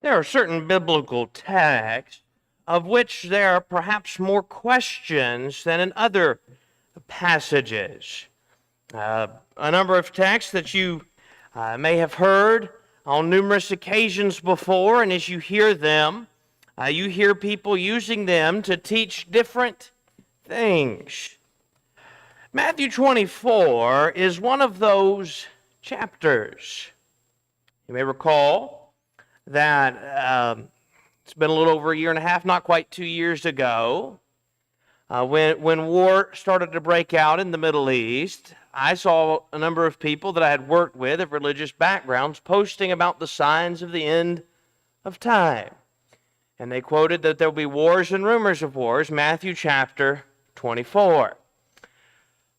There are certain biblical texts of which there are perhaps more questions than in other passages. A number of texts that you may have heard on numerous occasions before, and as you hear them, you hear people using them to teach different things. Matthew 24 is one of those chapters. You may recall that it's been a little over a year and a half, not quite 2 years ago, when war started to break out in the Middle East. I saw a number of people that I had worked with of religious backgrounds posting about the signs of the end of time. And they quoted that there will be wars and rumors of wars, Matthew chapter 24.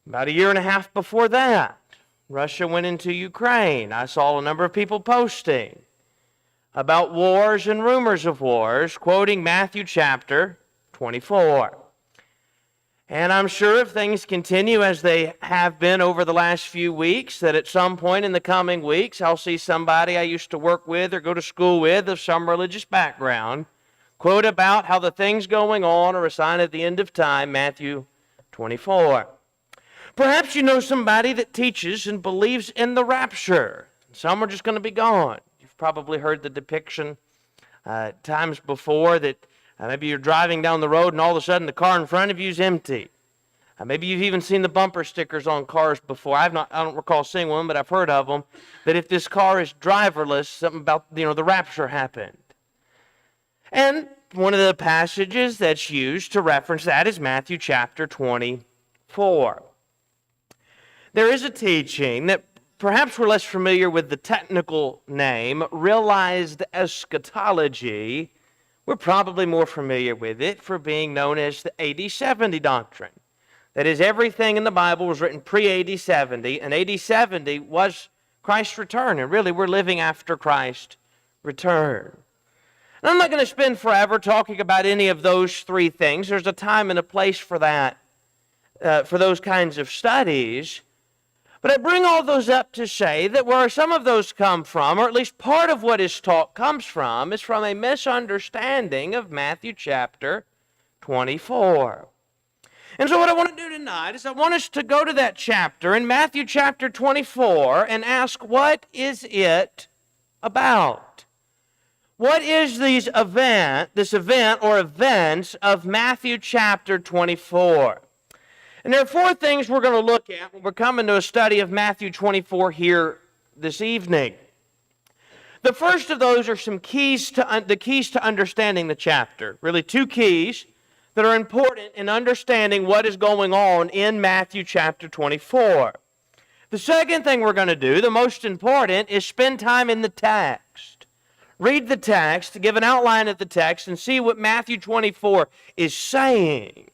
About a year and a half before that, Russia went into Ukraine. I saw a number of people posting about wars and rumors of wars, quoting Matthew chapter 24. And I'm sure if things continue as they have been over the last few weeks, that at some point in the coming weeks, I'll see somebody I used to work with or go to school with of some religious background quote about how the things going on are a sign of the end of time, Matthew 24. Perhaps you know somebody that teaches and believes in the rapture. Some are just going to be gone. You've probably heard the depiction times before that maybe you're driving down the road and all of a sudden the car in front of you is empty. Maybe you've even seen the bumper stickers on cars before. I don't recall seeing one, but I've heard of them. That if this car is driverless, something about the rapture happened. And one of the passages that's used to reference that is Matthew chapter 24. There is a teaching that perhaps we're less familiar with the technical name, realized eschatology. We're probably more familiar with it for being known as the AD 70 doctrine. That is, everything in the Bible was written pre-AD 70, and AD 70 was Christ's return, and really we're living after Christ's return. And I'm not going to spend forever talking about any of those three things. There's a time and a place for that, for those kinds of studies. But I bring all those up to say that where some of those come from, or at least part of what is taught comes from, is from a misunderstanding of Matthew chapter 24. And so what I want to do tonight is I want us to go to that chapter in Matthew chapter 24 and ask, what is it about? What is this event or events of Matthew chapter 24? And there are four things we're going to look at when we're coming to a study of Matthew 24 here this evening. The first of those are some keys to understanding the chapter. Really two keys that are important in understanding what is going on in Matthew chapter 24. The second thing we're going to do, the most important, is spend time in the text. Read the text, give an outline of the text, and see what Matthew 24 is saying.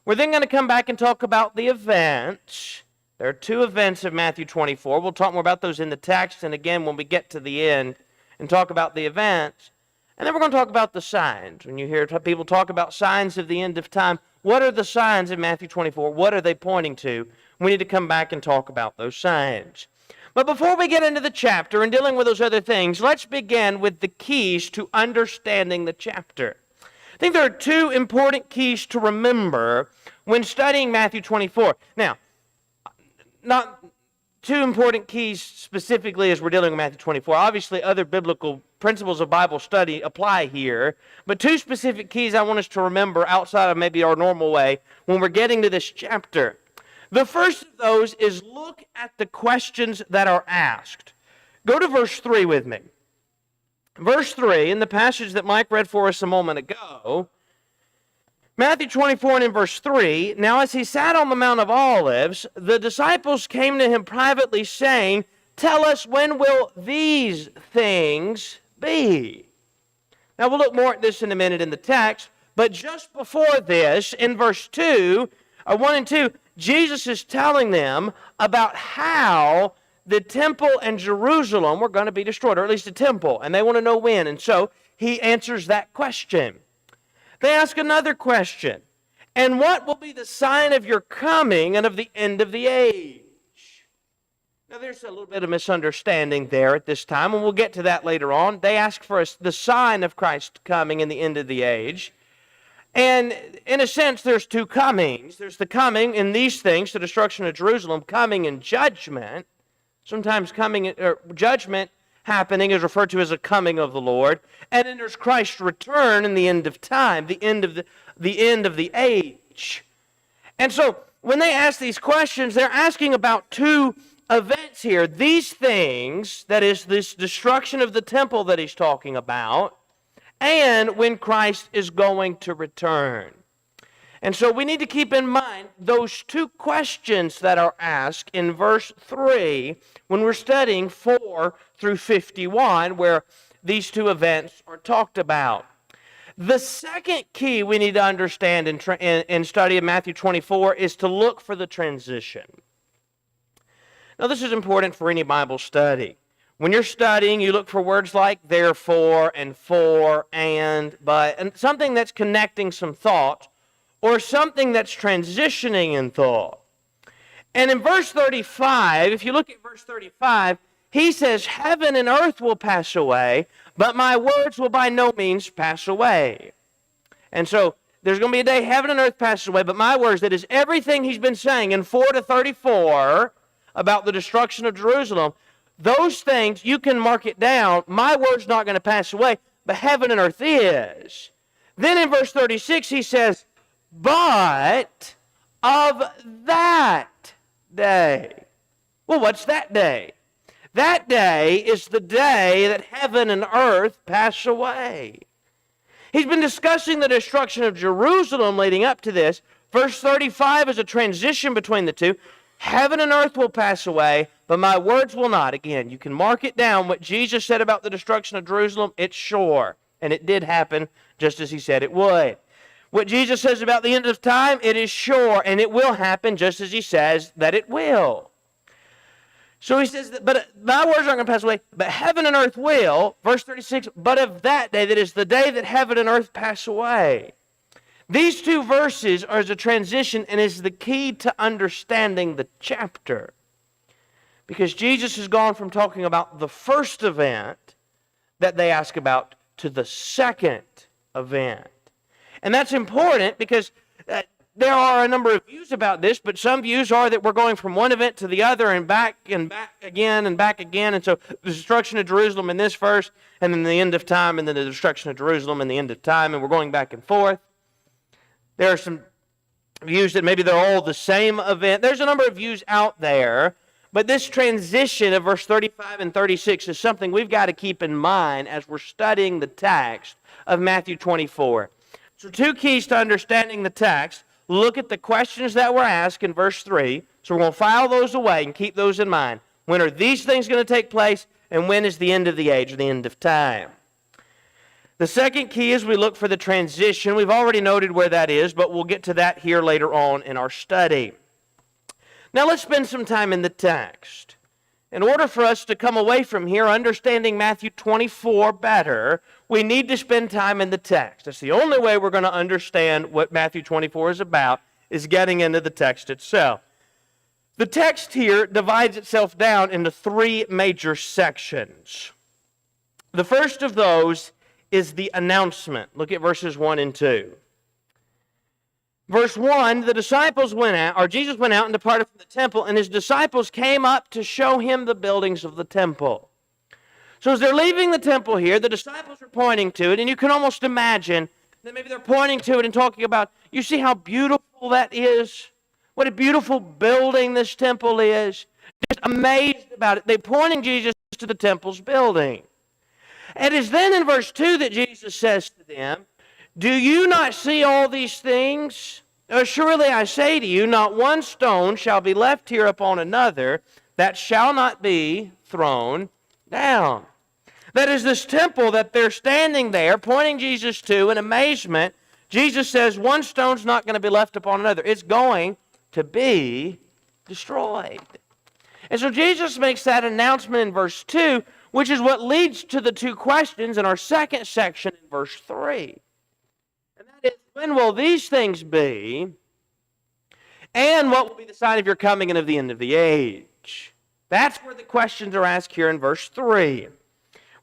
We're then going to come back and talk about the events. There are two events of Matthew 24. We'll talk more about those in the text, and again when we get to the end and talk about the events. And then we're going to talk about the signs. When you hear people talk about signs of the end of time, what are the signs in Matthew 24? What are they pointing to? We need to come back and talk about those signs. But before we get into the chapter and dealing with those other things, let's begin with the keys to understanding the chapter. I think there are two important keys to remember when studying Matthew 24. Now, not two important keys specifically as we're dealing with Matthew 24. Obviously, other biblical principles of Bible study apply here, but two specific keys I want us to remember outside of maybe our normal way when we're getting to this chapter. The first of those is look at the questions that are asked. Go to verse 3 with me. Verse 3, in the passage that Mike read for us a moment ago, Matthew 24 and in verse 3, now as he sat on the Mount of Olives, the disciples came to him privately saying, tell us, when will these things be? Now we'll look more at this in a minute in the text, but just before this, in verse 2, 1 and 2, Jesus is telling them about how the temple and Jerusalem were going to be destroyed, or at least the temple, and they want to know when. And so he answers that question. They ask another question. And what will be the sign of your coming and of the end of the age? Now, there's a little bit of misunderstanding there at this time, and we'll get to that later on. They ask for the sign of Christ coming in the end of the age. And in a sense, there's two comings. There's the coming in these things, the destruction of Jerusalem, coming in judgment. Sometimes judgment happening is referred to as a coming of the Lord. And then there's Christ's return in the end of time, the end of the age. And so when they ask these questions, they're asking about two events here. These things, that is this destruction of the temple that he's talking about, and when Christ is going to return. And so we need to keep in mind those two questions that are asked in verse 3 when we're studying 4 through 51, where these two events are talked about. The second key we need to understand in study of Matthew 24 is to look for the transition. Now, this is important for any Bible study. When you're studying, you look for words like therefore and for and but, and something that's connecting some thoughts or something that's transitioning in thought. And in verse 35, if you look at verse 35, he says, heaven and earth will pass away, but my words will by no means pass away. And so there's going to be a day heaven and earth passes away, but my words, that is everything he's been saying in 4 to 34 about the destruction of Jerusalem, those things, you can mark it down. My word's not going to pass away, but heaven and earth is. Then in verse 36, he says, but of that day. Well, what's that day? That day is the day that heaven and earth pass away. He's been discussing the destruction of Jerusalem leading up to this. Verse 35 is a transition between the two. Heaven and earth will pass away, but my words will not. Again, you can mark it down. What Jesus said about the destruction of Jerusalem, it's sure. And it did happen just as he said it would. What Jesus says about the end of time, it is sure. And it will happen just as he says that it will. So he says, but my words aren't going to pass away, but heaven and earth will. Verse 36, but of that day, that is the day that heaven and earth pass away. These two verses are as a transition and is the key to understanding the chapter. Because Jesus has gone from talking about the first event that they ask about to the second event. And that's important because there are a number of views about this, but some views are that we're going from one event to the other and back again and back again. And so the destruction of Jerusalem in this verse, and then the end of time, and then the destruction of Jerusalem and the end of time, and we're going back and forth. There are some views that maybe they're all the same event. There's a number of views out there, but this transition of verse 35 and 36 is something we've got to keep in mind as we're studying the text of Matthew 24. So two keys to understanding the text. Look at the questions that were asked in verse 3. So we're going to file those away and keep those in mind. When are these things going to take place, and when is the end of the age or the end of time? The second key is we look for the transition. We've already noted where that is, but we'll get to that here later on in our study. Now let's spend some time in the text. In order for us to come away from here understanding Matthew 24 better, we need to spend time in the text. That's the only way we're going to understand what Matthew 24 is about, is getting into the text itself. The text here divides itself down into three major sections. The first of those is the announcement. Look at verses 1 and 2. Verse 1, the disciples went out, or Jesus went out and departed from the temple, and his disciples came up to show him the buildings of the temple. So as they're leaving the temple here, the disciples are pointing to it, and you can almost imagine that maybe they're pointing to it and talking about, you see how beautiful that is? What a beautiful building this temple is. Just amazed about it. They're pointing Jesus to the temple's building. It is then in verse 2 that Jesus says to them, do you not see all these things? Surely I say to you, not one stone shall be left here upon another that shall not be thrown down. That is this temple that they're standing there, pointing Jesus to in amazement. Jesus says one stone's not going to be left upon another. It's going to be destroyed. And so Jesus makes that announcement in verse 2, which is what leads to the two questions in our second section in verse 3. And that is, when will these things be? And what will be the sign of your coming and of the end of the age? That's where the questions are asked here in verse 3,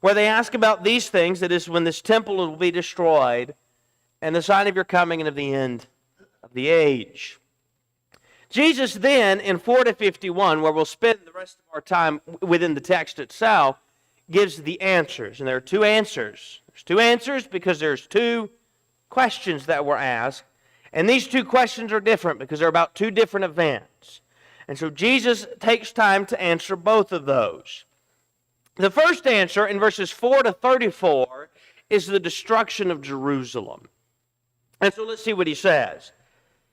where they ask about these things, that is, when this temple will be destroyed, and the sign of your coming and of the end of the age. Jesus then, in 4 to 51, where we'll spend the rest of our time within the text itself, gives the answers. And there are two answers. There's two answers because there's two questions that were asked. And these two questions are different because they're about two different events. And so Jesus takes time to answer both of those. The first answer in verses 4 to 34 is the destruction of Jerusalem. And so let's see what he says.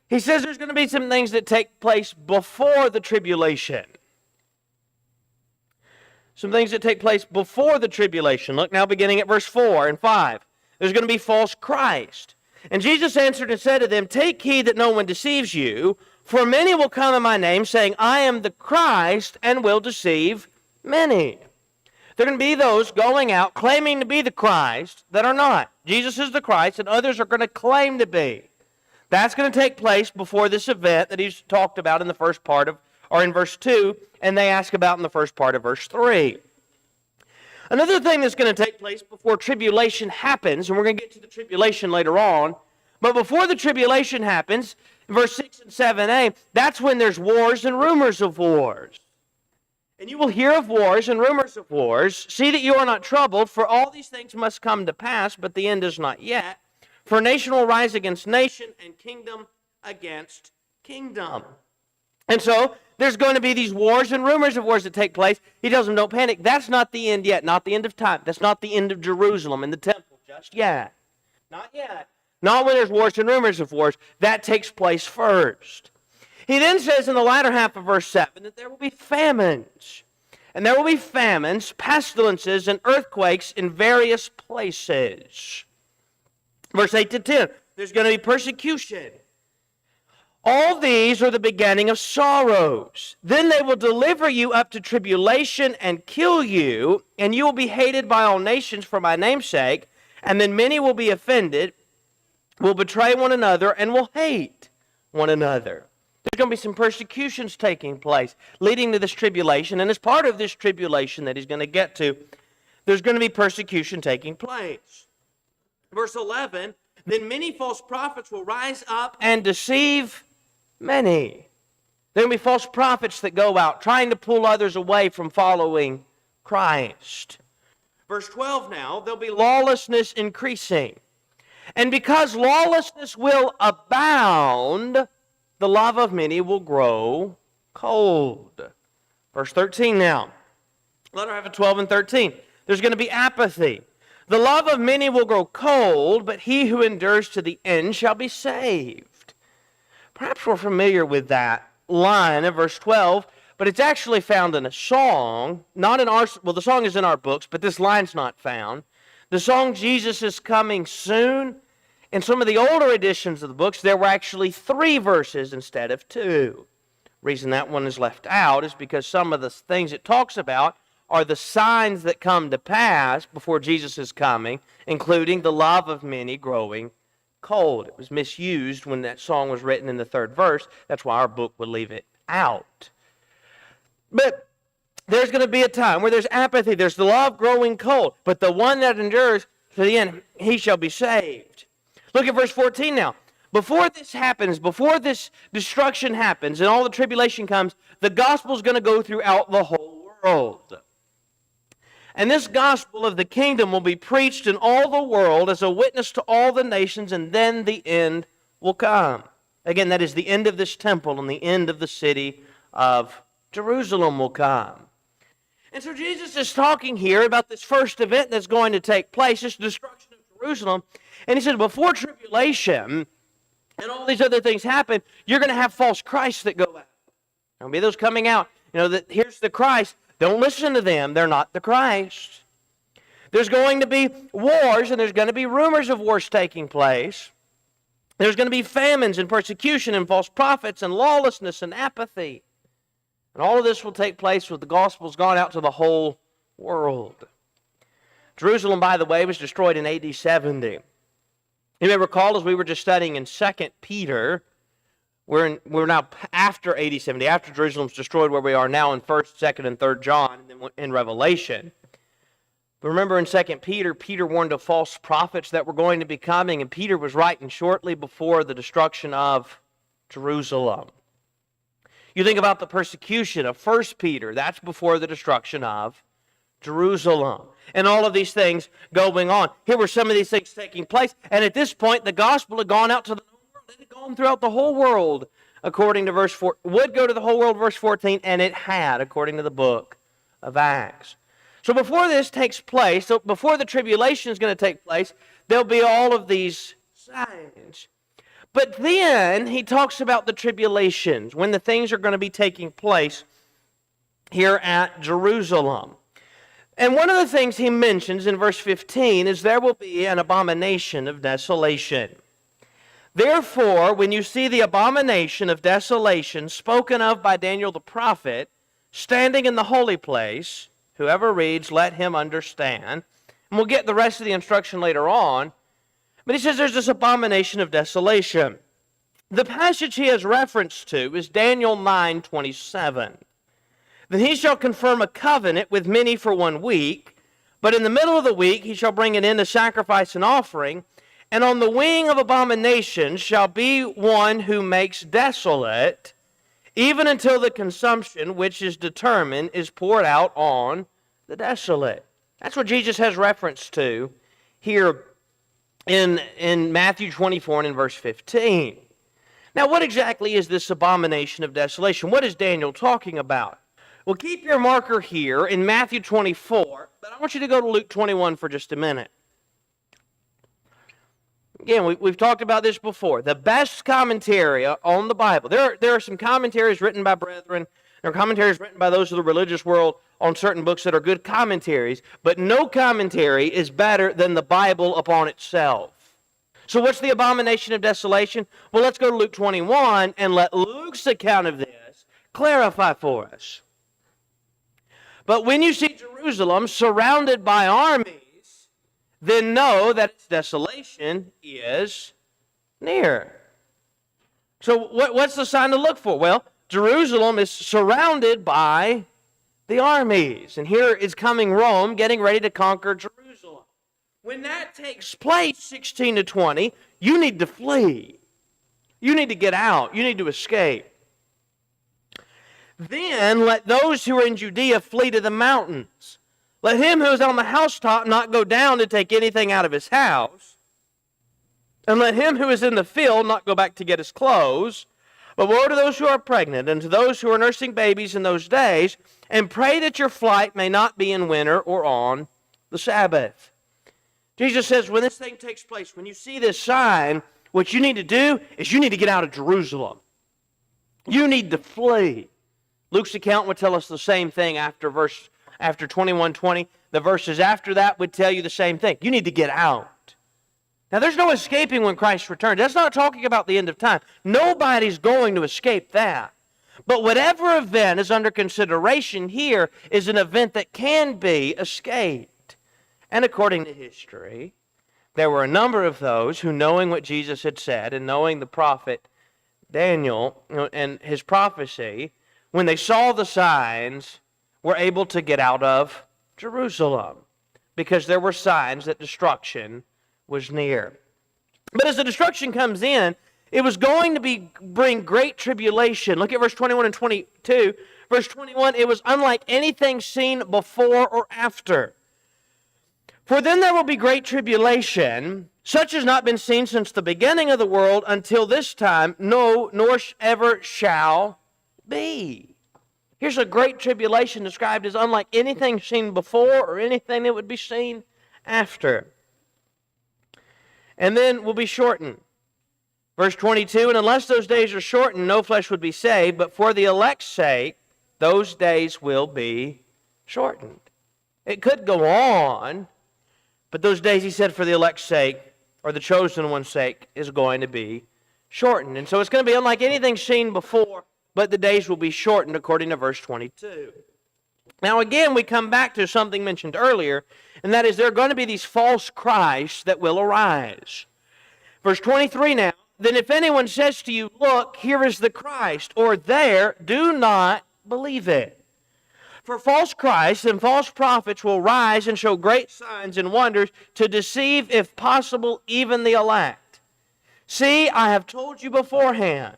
He says there's going to be some things that take place before the tribulation. Some things that take place before the tribulation. Look now beginning at verse 4 and 5. There's going to be false Christ. And Jesus answered and said to them, take heed that no one deceives you, for many will come in my name, saying, I am the Christ, and will deceive many. There are going to be those going out claiming to be the Christ that are not. Jesus is the Christ, and others are going to claim to be. That's going to take place before this event that he's talked about in the first part of, or in verse 2, and they ask about in the first part of verse 3. Another thing that's going to take place before tribulation happens, and we're going to get to the tribulation later on, but before the tribulation happens, in verse 6 and 7a, that's when there's wars and rumors of wars. And you will hear of wars and rumors of wars. See that you are not troubled, for all these things must come to pass, but the end is not yet. For nation will rise against nation, and kingdom against kingdom. And so, there's going to be these wars and rumors of wars that take place. He tells them, don't panic. That's not the end yet, not the end of time. That's not the end of Jerusalem and the temple just yet. Not yet. Not when there's wars and rumors of wars. That takes place first. He then says in the latter half of verse 7 that there will be famines. And there will be famines, pestilences, and earthquakes in various places. Verse 8 to 10, there's going to be persecution. All these are the beginning of sorrows. Then they will deliver you up to tribulation and kill you, and you will be hated by all nations for my name's sake. And then many will be offended, will betray one another, and will hate one another. There's going to be some persecutions taking place, leading to this tribulation. And as part of this tribulation that he's going to get to, there's going to be persecution taking place. Verse 11, then many false prophets will rise up and deceive many. There will be false prophets that go out trying to pull others away from following Christ. Verse 12 now, there'll be lawlessness increasing. And because lawlessness will abound, the love of many will grow cold. Verse 13 now. Letter half of 12 and 13. There's going to be apathy. The love of many will grow cold, but he who endures to the end shall be saved. Perhaps we're familiar with that line of verse 12, but it's actually found in a song, not in our, well, the song is in our books, but this line's not found. The song, Jesus is Coming Soon, in some of the older editions of the books, there were actually 3 verses instead of 2. The reason that one is left out is because some of the things it talks about are the signs that come to pass before Jesus is coming, including the love of many growing cold. It was misused when that song was written in the 3rd verse. That's why our book would leave it out. But there's going to be a time where there's apathy. There's the love growing cold. But the one that endures to the end, he shall be saved. Look at verse 14 now. Before this happens, before this destruction happens and all the tribulation comes, the gospel is going to go throughout the whole world. And this gospel of the kingdom will be preached in all the world as a witness to all the nations, and then the end will come. Again, that is the end of this temple and the end of the city of Jerusalem will come. And so Jesus is talking here about this first event that's going to take place, this destruction of Jerusalem. And he says, before tribulation and all these other things happen, you're going to have false Christs that go out. There'll be those coming out. You know, that here's the Christ. Don't listen to them. They're not the Christ. There's going to be wars, and there's going to be rumors of wars taking place. There's going to be famines and persecution and false prophets and lawlessness and apathy. And all of this will take place with the gospel's gone out to the whole world. Jerusalem, by the way, was destroyed in AD 70. You may recall, as we were just studying in 2 Peter, We're now after AD 70, after Jerusalem's destroyed, where we are now in 1st, 2nd, and 3rd John, and then in Revelation. But remember in 2 Peter, Peter warned of false prophets that were going to be coming, and Peter was writing shortly before the destruction of Jerusalem. You think about the persecution of 1 Peter, that's before the destruction of Jerusalem. And all of these things going on. Here were some of these things taking place, and at this point the gospel had gone out to the whole world. It had gone throughout the whole world, according to verse 4. Would go to the whole world, verse 14, and it had, according to the book of Acts. So before this takes place, so before the tribulation is going to take place, there'll be all of these signs. But then he talks about the tribulations, when the things are going to be taking place here at Jerusalem. And one of the things he mentions in verse 15 is there will be an abomination of desolation. Therefore, when you see the abomination of desolation spoken of by Daniel the prophet, standing in the holy place, whoever reads, let him understand. And we'll get the rest of the instruction later on. But he says there's this abomination of desolation. The passage he has reference to is Daniel 9:27. Then he shall confirm a covenant with many for 1 week, but in the middle of the week he shall bring an end to sacrifice and offering, and on the wing of abomination shall be one who makes desolate, even until the consumption which is determined is poured out on the desolate. That's what Jesus has reference to here in Matthew 24 and in verse 15. Now, what exactly is this abomination of desolation? What is Daniel talking about? Well, keep your marker here in Matthew 24, but I want you to go to Luke 21 for just a minute. Again, we've talked about this before. The best commentary on the Bible. There are some commentaries written by brethren. There are commentaries written by those of the religious world on certain books that are good commentaries, but no commentary is better than the Bible upon itself. So what's the abomination of desolation? Well, let's go to Luke 21 and let Luke's account of this clarify for us. But when you see Jerusalem surrounded by armies, then know that its desolation is near. So what's the sign to look for? Well, Jerusalem is surrounded by the armies. And here is coming Rome, getting ready to conquer Jerusalem. When that takes place, 16 to 20, you need to flee. You need to get out. You need to escape. Then let those who are in Judea flee to the mountains. Let him who is on the housetop not go down to take anything out of his house. And let him who is in the field not go back to get his clothes. But woe to those who are pregnant and to those who are nursing babies in those days, and pray that your flight may not be in winter or on the Sabbath. Jesus says when this thing takes place, when you see this sign, what you need to do is you need to get out of Jerusalem. You need to flee. Luke's account would tell us the same thing after 21:20. The verses after that would tell you the same thing. You need to get out. Now, there's no escaping when Christ returns. That's not talking about the end of time. Nobody's going to escape that. But whatever event is under consideration here is an event that can be escaped. And according to history, there were a number of those who, knowing what Jesus had said and knowing the prophet Daniel and his prophecy, when they saw the signs, were able to get out of Jerusalem because there were signs that destruction was near. But as the destruction comes in, it was going to bring great tribulation. Look at verse 21 and 22. Verse 21, it was unlike anything seen before or after. For then there will be great tribulation, such has not been seen since the beginning of the world until this time, no, nor ever shall be. Here's a great tribulation described as unlike anything seen before or anything that would be seen after. And then will be shortened. Verse 22, and unless those days are shortened, no flesh would be saved, but for the elect's sake, those days will be shortened. It could go on, but those days, he said, for the elect's sake, or the chosen one's sake, is going to be shortened. And so it's going to be unlike anything seen before, but the days will be shortened according to verse 22. Now again, we come back to something mentioned earlier, and that is there are going to be these false Christs that will arise. Verse 23 now, then if anyone says to you, look, here is the Christ, or there, do not believe it. For false Christs and false prophets will rise and show great signs and wonders to deceive, if possible, even the elect. See, I have told you beforehand.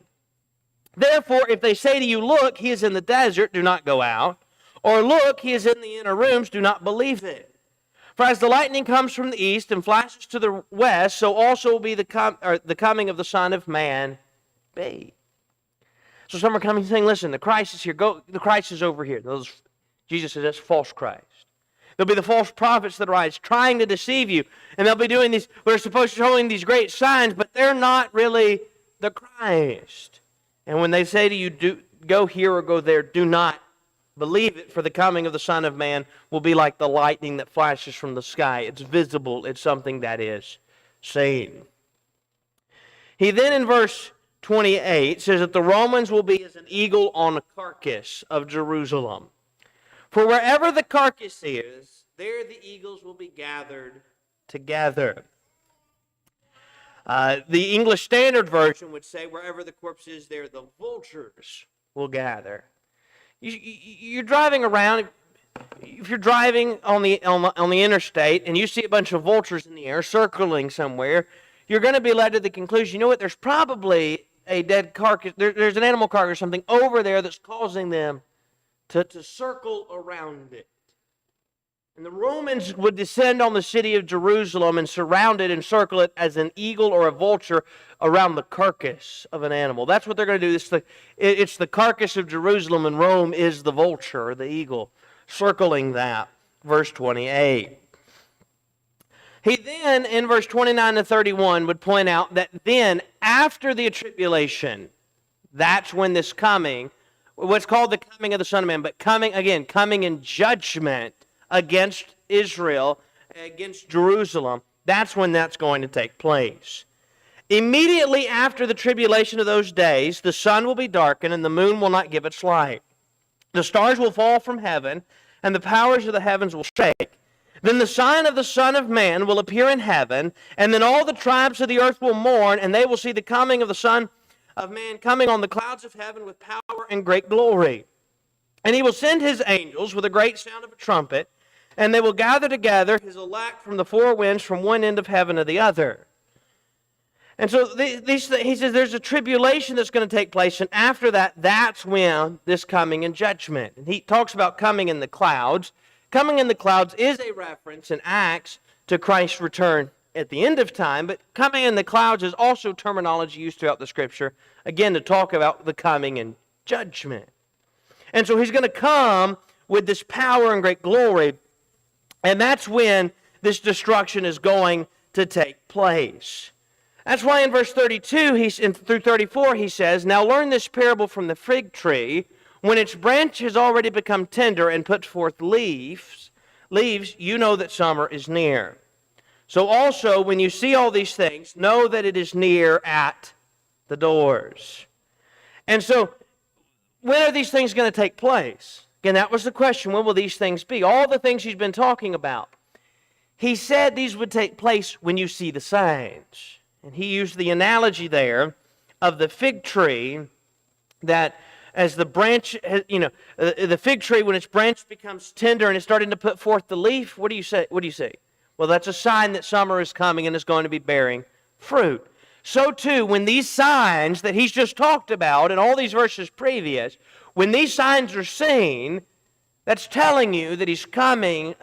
Therefore, if they say to you, look, he is in the desert, do not go out. Or look, he is in the inner rooms, do not believe it. For as the lightning comes from the east and flashes to the west, so also will be the coming of the Son of Man be. So some are coming saying, listen, the Christ is here. The Christ is over here. Jesus says that's false Christ. There'll be the false prophets that arise trying to deceive you. And they'll be doing these, they're supposed to be showing these great signs, but they're not really the Christ. And when they say to you, go here or go there, do not believe it, for the coming of the Son of Man will be like the lightning that flashes from the sky. It's visible. It's something that is seen. He then in verse 28 says that the Romans will be as an eagle on a carcass of Jerusalem. For wherever the carcass is, there the eagles will be gathered together. The English Standard Version would say, wherever the corpse is, there the vultures will gather. You're driving around. If you're driving on the interstate and you see a bunch of vultures in the air circling somewhere, you're going to be led to the conclusion, you know what, there's probably a dead carcass, there's an animal carcass or something over there that's causing them to circle around it. And the Romans would descend on the city of Jerusalem and surround it and circle it as an eagle or a vulture around the carcass of an animal. That's what they're going to do. It's the carcass of Jerusalem, and Rome is the vulture, or the eagle, circling that. Verse 28. He then, in verse 29 to 31, would point out that then, after the tribulation, that's when this coming, what's called the coming of the Son of Man, but coming in judgment against Israel, against Jerusalem, that's when that's going to take place. Immediately after the tribulation of those days, the sun will be darkened and the moon will not give its light. The stars will fall from heaven and the powers of the heavens will shake. Then the sign of the Son of Man will appear in heaven, and then all the tribes of the earth will mourn, and they will see the coming of the Son of Man coming on the clouds of heaven with power and great glory. And he will send his angels with a great sound of a trumpet, and they will gather together his elect from the four winds, from one end of heaven to the other. And so he says there's a tribulation that's going to take place, and after that, that's when this coming in judgment. And he talks about coming in the clouds. Coming in the clouds is a reference in Acts to Christ's return at the end of time, but coming in the clouds is also terminology used throughout the Scripture, again, to talk about the coming in judgment. And so he's going to come with this power and great glory, and that's when this destruction is going to take place. That's why in verse 32 through 34 he says, "Now learn this parable from the fig tree. When its branch has already become tender and put forth leaves, you know that summer is near. So also, when you see all these things, know that it is near at the doors." And so, when are these things going to take place? Again, that was the question. When will these things be? All the things he's been talking about. He said these would take place when you see the signs. And he used the analogy there of the fig tree, that as the branch, the fig tree, when its branch becomes tender and it's starting to put forth the leaf, what do you say? What do you say? Well, that's a sign that summer is coming and is going to be bearing fruit. So too, when these signs that he's just talked about in all these verses previous, when these signs are seen, that's telling you that he's coming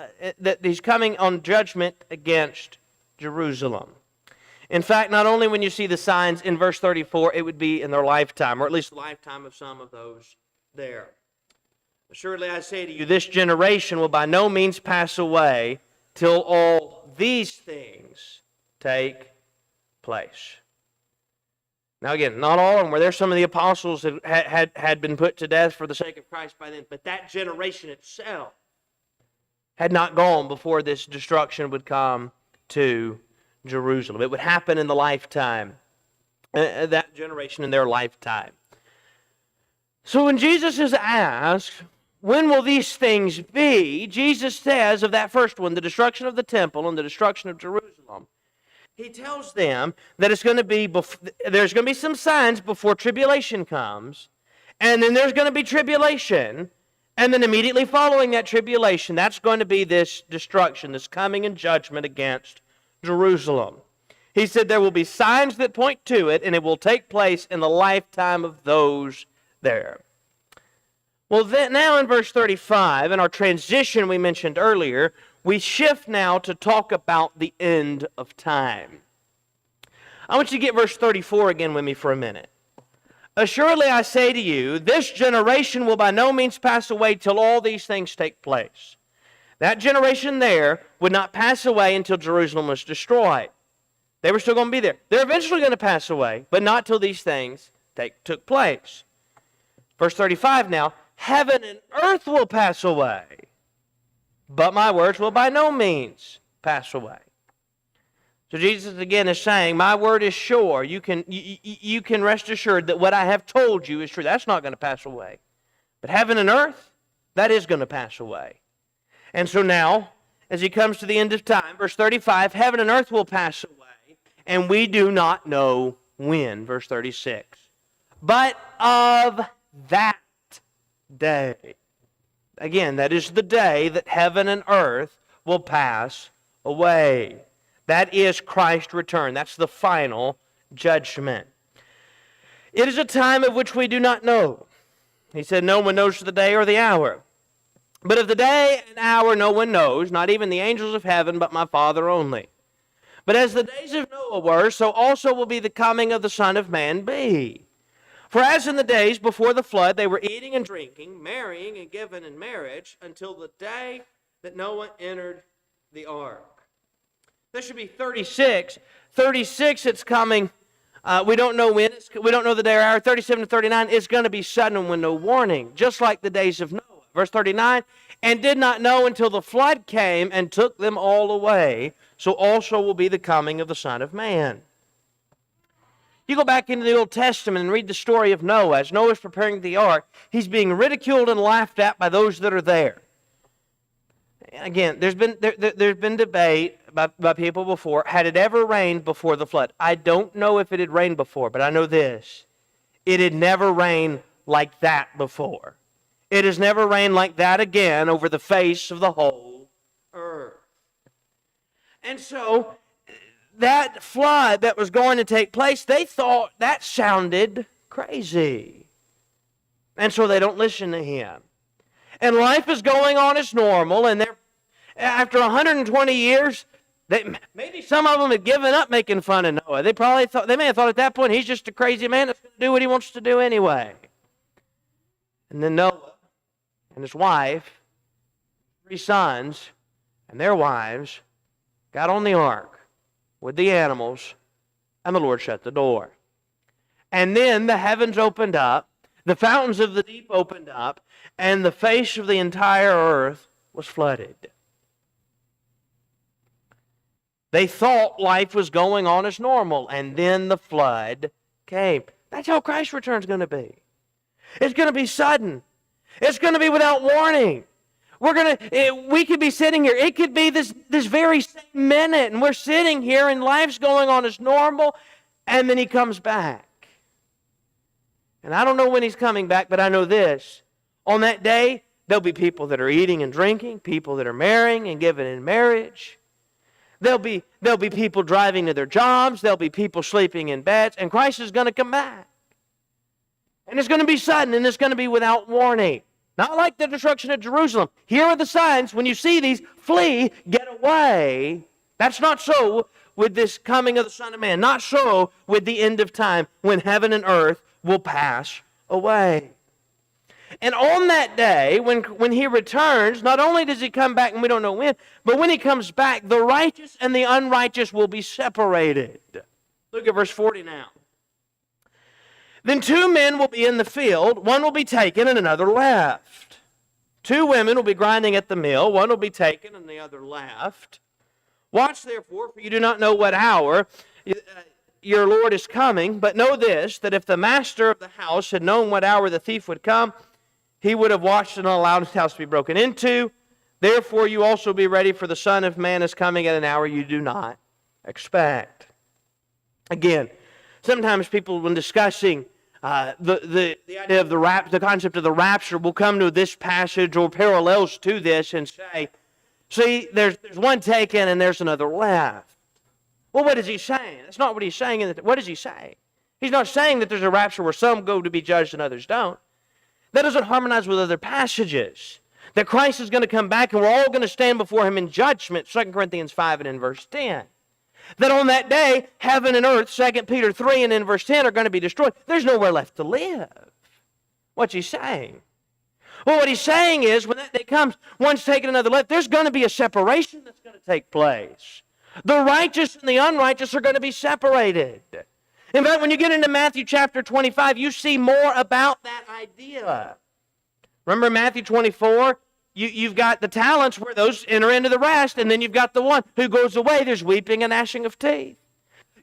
on judgment against Jerusalem. In fact, not only when you see the signs in verse 34, it would be in their lifetime, or at least the lifetime of some of those there. Assuredly, I say to you, this generation will by no means pass away till all these things take place. Now again, not all of them were there. Some of the apostles had been put to death for the sake of Christ by then, but that generation itself had not gone before this destruction would come to Jerusalem. It would happen in the lifetime, that generation in their lifetime. So when Jesus is asked, when will these things be? Jesus says of that first one, the destruction of the temple and the destruction of Jerusalem, he tells them that it's going to be there's going to be some signs before tribulation comes, and then there's going to be tribulation, and then immediately following that tribulation, that's going to be this destruction, this coming and judgment against Jerusalem. He said there will be signs that point to it, and it will take place in the lifetime of those there. Well, now in verse 35, in our transition we mentioned earlier, we shift now to talk about the end of time. I want you to get verse 34 again with me for a minute. Assuredly I say to you, this generation will by no means pass away till all these things take place. That generation there would not pass away until Jerusalem was destroyed. They were still going to be there. They're eventually going to pass away, but not till these things took place. Verse 35 now, heaven and earth will pass away, but my words will by no means pass away. So Jesus again is saying, my word is sure. You can rest assured that what I have told you is true. That's not going to pass away. But heaven and earth, that is going to pass away. And so now, as he comes to the end of time, verse 35, heaven and earth will pass away, and we do not know when. Verse 36. But of that day. Again, that is the day that heaven and earth will pass away. That is Christ's return. That's the final judgment. It is a time of which we do not know. He said, no one knows the day or the hour. But of the day and hour no one knows, not even the angels of heaven, but my Father only. But as the days of Noah were, so also will be the coming of the Son of Man be. For as in the days before the flood, they were eating and drinking, marrying and giving in marriage, until the day that Noah entered the ark. There should be 36. 36, it's coming. We don't know when. We don't know the day or hour. 37 to 39 is going to be sudden with no warning, just like the days of Noah. Verse 39, and did not know until the flood came and took them all away. So also will be the coming of the Son of Man. You go back into the Old Testament and read the story of Noah. As Noah's preparing the ark, he's being ridiculed and laughed at by those that are there. Again, there's been debate by people before. Had it ever rained before the flood? I don't know if it had rained before, but I know this. It had never rained like that before. It has never rained like that again over the face of the whole earth. And so, that flood that was going to take place, they thought that sounded crazy. And so they don't listen to him. And life is going on as normal, and after 120 years, maybe some of them had given up making fun of Noah. They may have thought at that point, he's just a crazy man that's going to do what he wants to do anyway. And then Noah and his wife, 3 sons, and their wives got on the ark with the animals, and the Lord shut the door. And then the heavens opened up, the fountains of the deep opened up, and the face of the entire earth was flooded. They thought life was going on as normal, and then the flood came. That's how Christ's return is going to be. It's going to be sudden. It's going to be without warning. We could be sitting here. It could be this very same minute, and we're sitting here, and life's going on as normal, and then he comes back. And I don't know when he's coming back, but I know this. On that day, there'll be people that are eating and drinking, people that are marrying and giving in marriage. There'll be people driving to their jobs. There'll be people sleeping in beds, and Christ is going to come back. And it's going to be sudden, and it's going to be without warning. Not like the destruction of Jerusalem. Here are the signs. When you see these, flee, get away. That's not so with this coming of the Son of Man. Not so with the end of time, when heaven and earth will pass away. And on that day, when he returns, not only does he come back, and we don't know when, but when he comes back, the righteous and the unrighteous will be separated. Look at verse 40 now. Then 2 men will be in the field, one will be taken and another left. 2 women will be grinding at the mill, one will be taken and the other left. Watch therefore, for you do not know what hour your Lord is coming, but know this, that if the master of the house had known what hour the thief would come, he would have watched and not allowed his house to be broken into. Therefore you also be ready, for the Son of Man is coming at an hour you do not expect. Again, sometimes people, when discussing the idea of the concept of the rapture, will come to this passage or parallels to this and say, see, there's one taken and there's another left. Well, what is he saying? That's not what he's saying. What does he say? He's not saying that there's a rapture where some go to be judged and others don't. That doesn't harmonize with other passages. That Christ is going to come back and we're all going to stand before him in judgment, 2 Corinthians 5 and in verse 10. That on that day, heaven and earth, 2 Peter 3 and in verse 10, are going to be destroyed. There's nowhere left to live. What's he saying? Well, what he's saying is, when that day comes, one's taken another left, there's going to be a separation that's going to take place. The righteous and the unrighteous are going to be separated. In fact, when you get into Matthew chapter 25, you see more about that idea. Remember Matthew 24? You've got the talents where those enter into the rest, and then you've got the one who goes away. There's weeping and gnashing of teeth.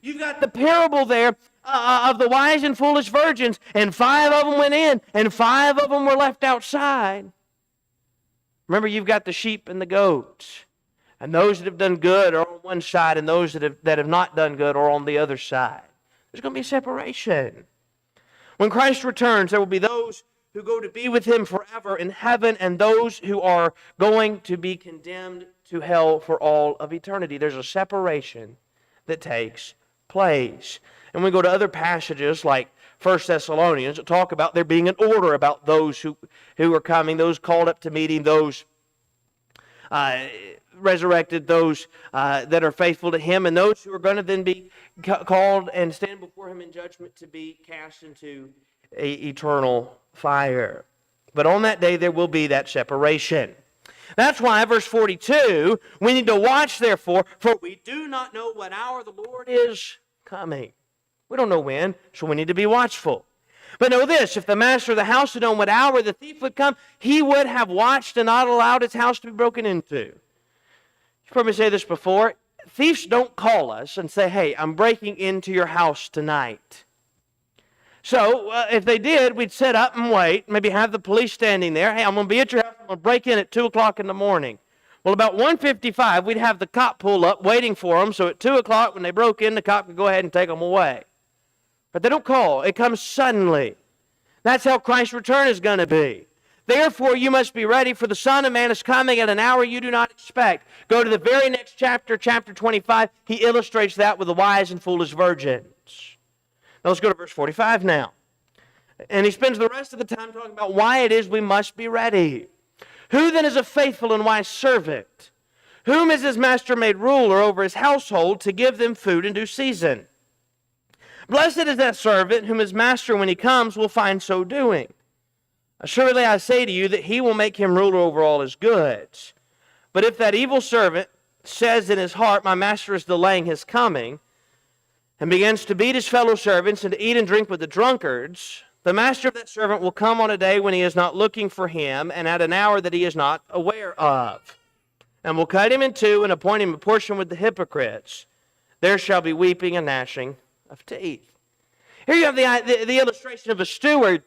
You've got the parable there of the wise and foolish virgins, and 5 of them went in, and 5 of them were left outside. Remember, you've got the sheep and the goats, and those that have done good are on one side, and those that have not done good are on the other side. There's going to be a separation. When Christ returns, there will be those who go to be with him forever in heaven, and those who are going to be condemned to hell for all of eternity. There's a separation that takes place. And we go to other passages like 1 Thessalonians that talk about there being an order about those who are coming, those called up to meeting, those resurrected, those that are faithful to him, and those who are going to then be called and stand before him in judgment to be cast into eternal fire. But on that day there will be that separation. That's why, verse 42, we need to watch therefore, for we do not know what hour the Lord is coming. We don't know when, so we need to be watchful. But know this, if the master of the house had known what hour the thief would come, he would have watched and not allowed his house to be broken into. You've heard me say this before. Thieves don't call us and say, hey, I'm breaking into your house tonight. So if they did, we'd sit up and wait, maybe have the police standing there. Hey, I'm going to be at your house. I'm going to break in at 2 o'clock in the morning. Well, about 1:55, we'd have the cop pull up waiting for them. So at 2 o'clock, when they broke in, the cop could go ahead and take them away. But they don't call. It comes suddenly. That's how Christ's return is going to be. Therefore, you must be ready, for the Son of Man is coming at an hour you do not expect. Go to the very next chapter, chapter 25. He illustrates that with the wise and foolish virgins. Now let's go to verse 45 now. And he spends the rest of the time talking about why it is we must be ready. Who then is a faithful and wise servant? Whom has his master made ruler over his household to give them food in due season? Blessed is that servant whom his master, when he comes, will find so doing. Assuredly I say to you that he will make him ruler over all his goods. But if that evil servant says in his heart, my master is delaying his coming, and begins to beat his fellow servants and to eat and drink with the drunkards, the master of that servant will come on a day when he is not looking for him, and at an hour that he is not aware of, and will cut him in two and appoint him a portion with the hypocrites. There shall be weeping and gnashing of teeth. Here you have the illustration of a steward.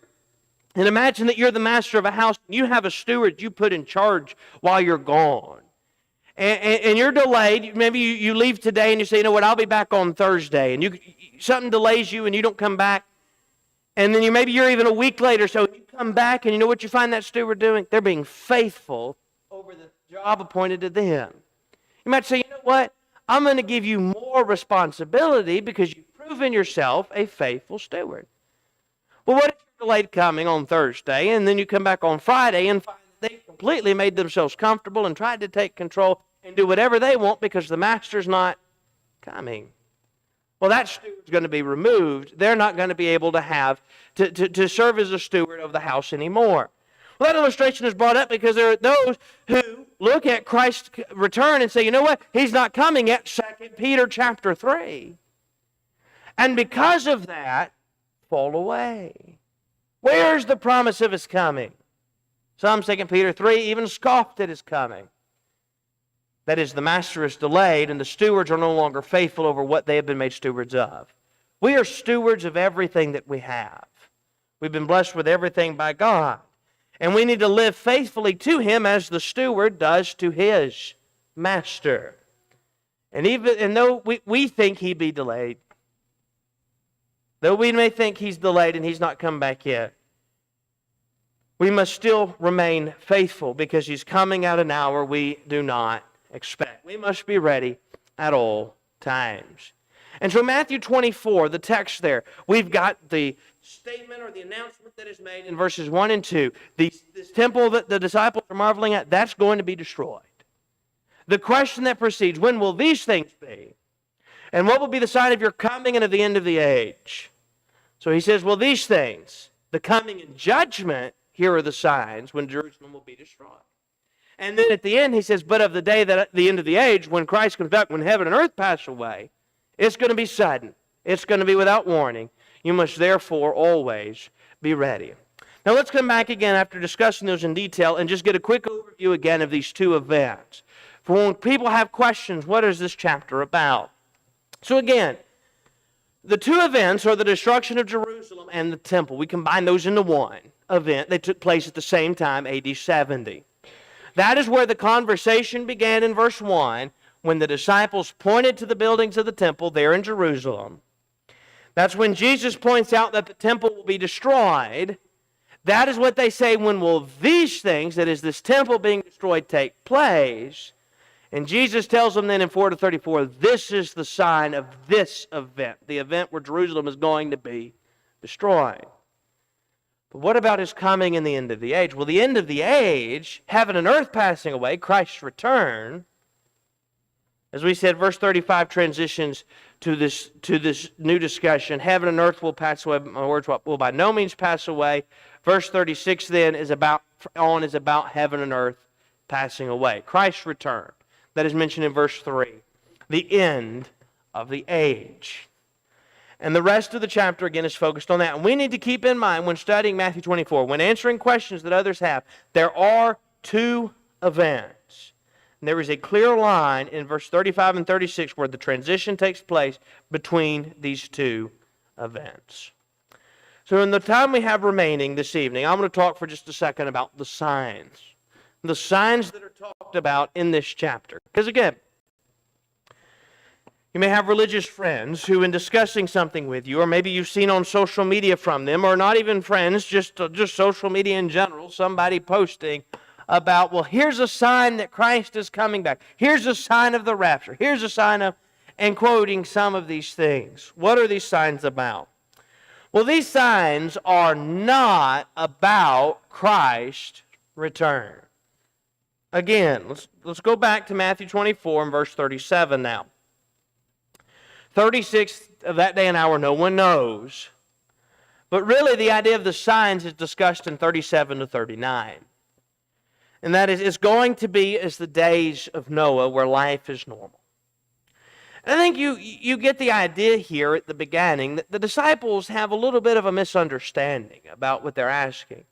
And imagine that you're the master of a house, and you have a steward you put in charge while you're gone. And you're delayed. Maybe you leave today and you say, you know what, I'll be back on Thursday. And something delays you and you don't come back. And then maybe you're even a week later, so you come back and you know what you find that steward doing? They're being faithful over the job appointed to them. You might say, you know what, I'm going to give you more responsibility because you've proven yourself a faithful steward. Well, what if you're delayed coming on Thursday and then you come back on Friday and find that they completely made themselves comfortable and tried to take control and do whatever they want because the master's not coming? Well, that steward's going to be removed. They're not going to be able to have to serve as a steward of the house anymore. Well, that illustration is brought up because there are those who look at Christ's return and say, you know what, he's not coming yet, 2 Peter chapter 3. And because of that, fall away. Where's the promise of his coming? Some, 2 Peter 3, even scoffed at his coming. That is, the master is delayed and the stewards are no longer faithful over what they have been made stewards of. We are stewards of everything that we have. We've been blessed with everything by God. And we need to live faithfully to him as the steward does to his master. And though we think he be delayed, though we may think he's delayed and he's not come back yet, we must still remain faithful because he's coming at an hour we do not expect. We must be ready at all times. And so Matthew 24, the text there, we've got the statement or the announcement that is made in verses 1 and 2. This temple that the disciples are marveling at, that's going to be destroyed. The question that precedes, when will these things be? And what will be the sign of your coming and of the end of the age? So he says, well, these things, the coming and judgment, here are the signs when Jerusalem will be destroyed. And then at the end he says, but of the day that at the end of the age, when Christ comes back, when heaven and earth pass away, it's going to be sudden. It's going to be without warning. You must therefore always be ready. Now let's come back again after discussing those in detail and just get a quick overview again of these two events. For when people have questions, what is this chapter about? So again, the two events are the destruction of Jerusalem and the temple. We combine those into one event. They took place at the same time, AD 70. That is where the conversation began in verse 1, when the disciples pointed to the buildings of the temple there in Jerusalem. That's when Jesus points out that the temple will be destroyed. That is what they say, when will these things, that is this temple being destroyed, take place? And Jesus tells them then in 4-34, this is the sign of this event, the event where Jerusalem is going to be destroyed. But what about his coming in the end of the age? Well, the end of the age, heaven and earth passing away, Christ's return. As we said, verse 35 transitions to this new discussion. Heaven and earth will pass away, but my words will by no means pass away. Verse 36 then is about heaven and earth passing away. Christ's return. That is mentioned in verse 3. The end of the age. And the rest of the chapter, again, is focused on that. And we need to keep in mind when studying Matthew 24, when answering questions that others have, there are two events. And there is a clear line in verse 35 and 36 where the transition takes place between these two events. So in the time we have remaining this evening, I'm going to talk for just a second about the signs. The signs that are talked about in this chapter. Because again, you may have religious friends who, in discussing something with you, or maybe you've seen on social media from them, or not even friends, just social media in general, somebody posting about, well, here's a sign that Christ is coming back. Here's a sign of the rapture. Here's a sign of, and quoting some of these things. What are these signs about? Well, these signs are not about Christ's return. Again, let's go back to Matthew 24 and verse 37 now. 36 of that day and hour no one knows. But really the idea of the signs is discussed in 37-39. And that is, it's going to be as the days of Noah where life is normal. And I think you get the idea here at the beginning that the disciples have a little bit of a misunderstanding about what they're asking.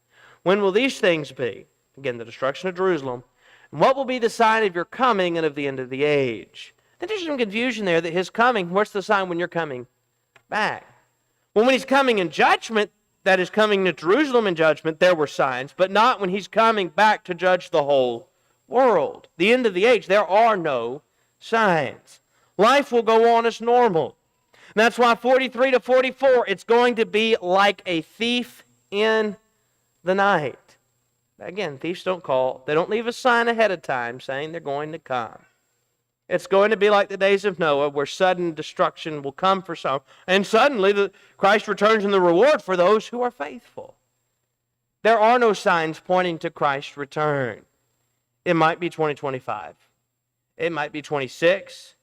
When will these things be? Again, the destruction of Jerusalem. And what will be the sign of your coming and of the end of the age? Then there's some confusion there that his coming, what's the sign when you're coming back? Well, when he's coming in judgment, that is coming to Jerusalem in judgment, there were signs, but not when he's coming back to judge the whole world. The end of the age, there are no signs. Life will go on as normal. And that's why 43-44, it's going to be like a thief in the night. Again, thieves don't call. They don't leave a sign ahead of time saying they're going to come. It's going to be like the days of Noah where sudden destruction will come for some. And suddenly Christ returns in the reward for those who are faithful. There are no signs pointing to Christ's return. It might be 2025. It might be 26.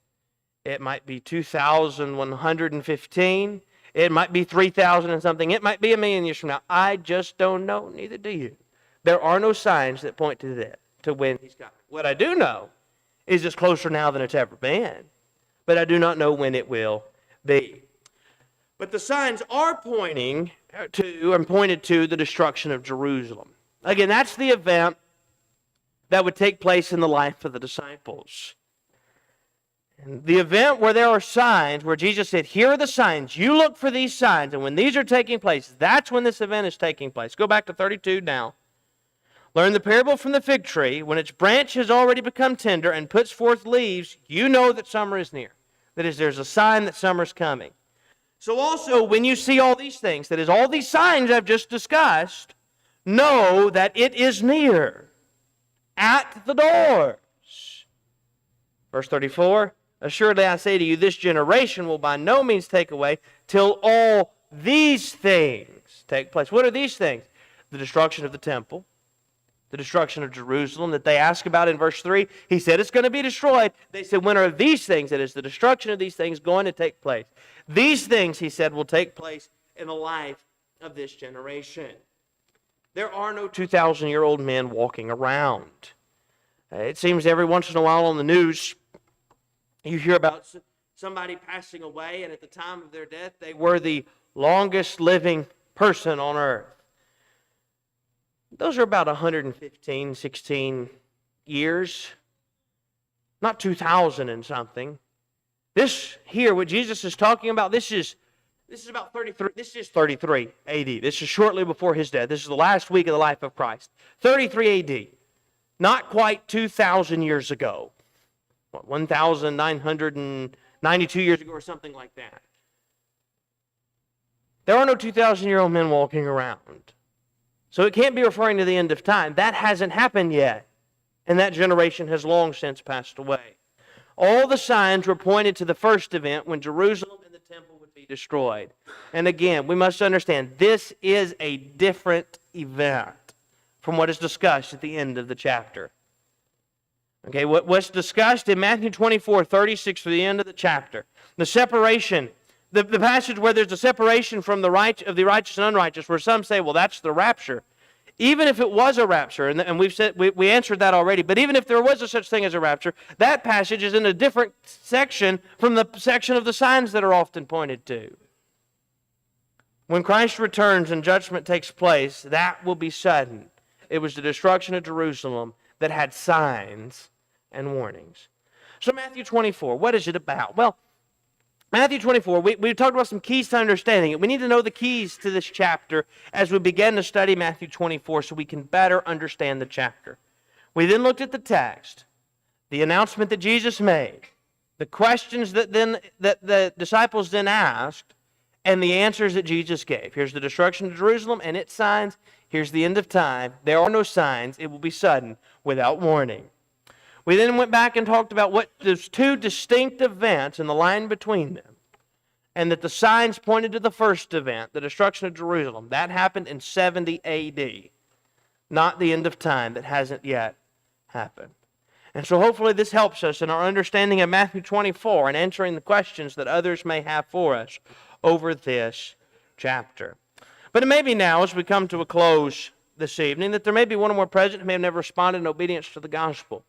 It might be 2,115. It might be 3,000 and something. It might be 1,000,000 years from now. I just don't know. Neither do you. There are no signs that point to that, to when he's coming. What I do know is it's closer now than it's ever been. But I do not know when it will be. But the signs are pointing to and pointed to the destruction of Jerusalem. Again, that's the event that would take place in the life of the disciples. And the event where there are signs, where Jesus said, here are the signs. You look for these signs. And when these are taking place, that's when this event is taking place. Go back to 32 now. Learn the parable from the fig tree. When its branch has already become tender and puts forth leaves, you know that summer is near. That is, there's a sign that summer's coming. So also, when you see all these things, that is, all these signs I've just discussed, know that it is near, at the doors. Verse 34, assuredly I say to you, this generation will by no means take away till all these things take place. What are these things? The destruction of the temple, the destruction of Jerusalem that they ask about in verse 3. He said it's going to be destroyed. They said, when are these things, that is, the destruction of these things, going to take place? These things, he said, will take place in the life of this generation. There are no 2,000-year-old men walking around. It seems every once in a while on the news, you hear about somebody passing away, and at the time of their death, they were the longest living person on earth. Those are about 115, 16 years, not 2,000 and something. This here, what Jesus is talking about, this is about 33. This is 33 A.D. This is shortly before his death. This is the last week of the life of Christ. 33 A.D. Not quite 2,000 years ago. 1,992 years ago or something like that. There are no 2,000-year-old men walking around. So it can't be referring to the end of time. That hasn't happened yet. And that generation has long since passed away. All the signs were pointed to the first event when Jerusalem and the temple would be destroyed. And again, we must understand this is a different event from what is discussed at the end of the chapter. Okay, what's discussed in Matthew 24:36 through the end of the chapter, the separation, the passage where there's a separation from the righteous and unrighteous, where some say, well, that's the rapture. Even if it was a rapture, and we've said we answered that already, but even if there was a such thing as a rapture, that passage is in a different section from the section of the signs that are often pointed to. When Christ returns and judgment takes place, that will be sudden. It was the destruction of Jerusalem that had signs and warnings. So Matthew 24, what is it about? Well, Matthew 24, we talked about some keys to understanding it. We need to know the keys to this chapter as we begin to study Matthew 24 so we can better understand the chapter. We then looked at the text, the announcement that Jesus made, the questions that the disciples then asked, and the answers that Jesus gave. Here's the destruction of Jerusalem and its signs. Here's the end of time. There are no signs. It will be sudden, without warning. We then went back and talked about what there's two distinct events and the line between them. And that the signs pointed to the first event, the destruction of Jerusalem. That happened in 70 A.D., not the end of time that hasn't yet happened. And so hopefully this helps us in our understanding of Matthew 24 and answering the questions that others may have for us over this chapter. But it may be now, as we come to a close this evening, that there may be one or more present who may have never responded in obedience to the gospel.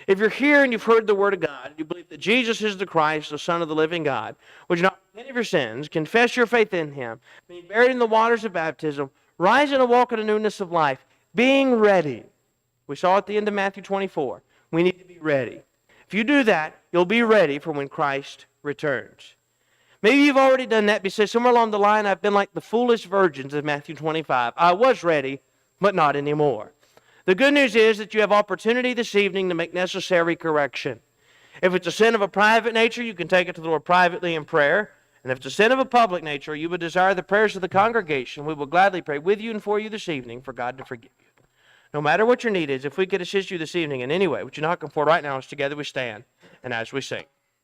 If you're here and you've heard the word of God, and you believe that Jesus is the Christ, the Son of the living God, would you not repent of your sins, confess your faith in Him, being buried in the waters of baptism, rise and walk in a newness of life, being ready. We saw at the end of Matthew 24, we need to be ready. If you do that, you'll be ready for when Christ returns. Maybe you've already done that because somewhere along the line I've been like the foolish virgins of Matthew 25. I was ready, but not anymore. The good news is that you have opportunity this evening to make necessary correction. If it's a sin of a private nature, you can take it to the Lord privately in prayer. And if it's a sin of a public nature, you would desire the prayers of the congregation, we will gladly pray with you and for you this evening for God to forgive you. No matter what your need is, if we could assist you this evening in any way, would you not come forward right now as together we stand and as we sing.